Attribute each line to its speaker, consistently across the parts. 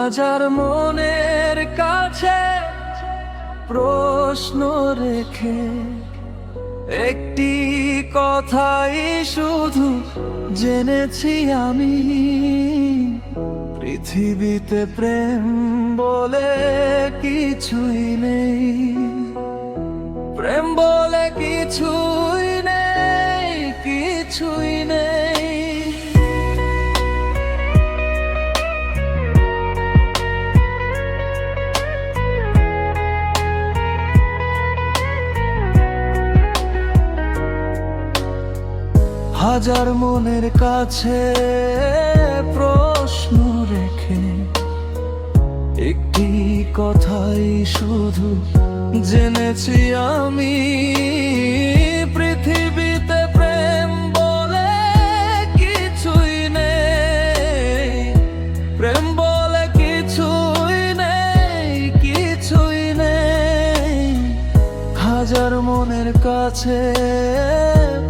Speaker 1: হাজার মনের কাছে প্রশ্ন রেখে একটি কথাই শুধু জেনেছি আমি, পৃথিবীতে প্রেম বলে কিছুই নেই, প্রেম বলে কিছুই নেই, কিছুই নেই। হাজার মনের কাছে প্রশ্ন রেখে একটি কথাই শুধু জেনেছি আমি, পৃথিবীতে প্রেম বলে কিছুই নেই, প্রেম বলে কিছুই নেই, কিছুই নেই। হাজার মনের কাছে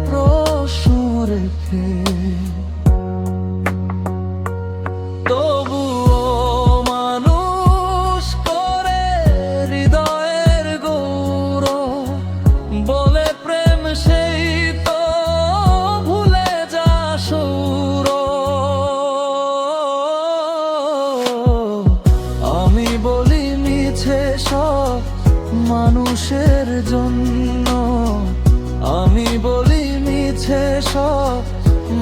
Speaker 1: প্রশ্ন রেখে তবুও মানুষ করে হৃদয়ের গৌরব বলে প্রেম, সেই তো ভুলে যা সৌরভ। আমি বলি মিছে সব মানুষের জন্য, আমি বলি মিছে সব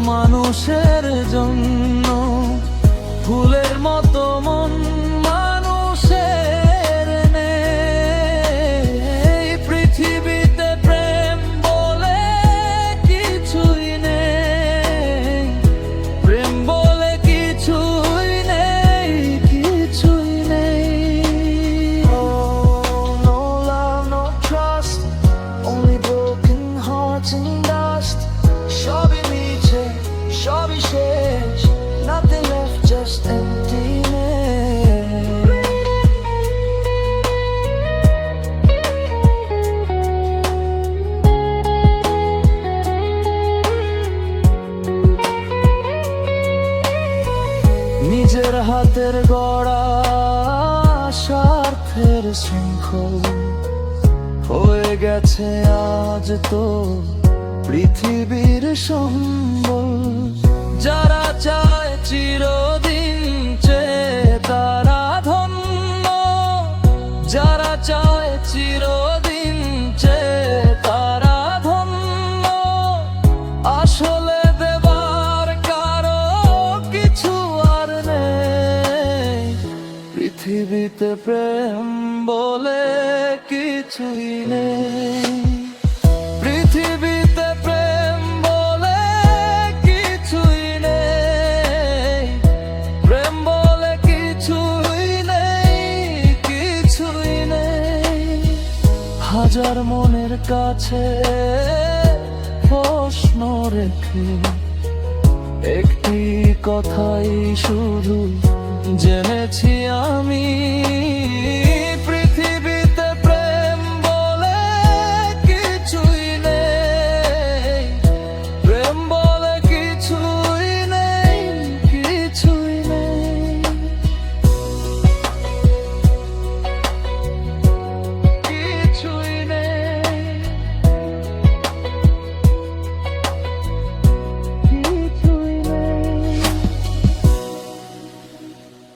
Speaker 1: মানুষের জন্য, ফুলের মতো মন মানুষের নেই, পৃথিবীতে প্রেম বলে কিছুই নেই, প্রেম বলে কিছুই নেই, কিছুই নেই। Oh, no love, no trust, only broken hearts and dust. সবই মিছে, সবই শেষ, nothing left, just emptiness. নিজের হাতের গড়া স্বার্থের শৃঙ্খল হয়ে গেছে আজ তো পৃথিবীর সম্বল। যারা চায় চিরদিন চেয়ে তারা ধন্য, যারা চায় চিরদিন চেয়ে তারা ধন্য, আসলে দেবার কারো কিছু আর নেই, পৃথিবীতে প্রেম বলে কিছুই নেই, পৃথিবীতে প্রেম বলে কিছুই নেই, প্রেম বলে কিছুই নেই, কিছুই নেই। হাজার মনের কাছে প্রশ্ন রেখে একটি কথাই শুধু জেনেছি আমি,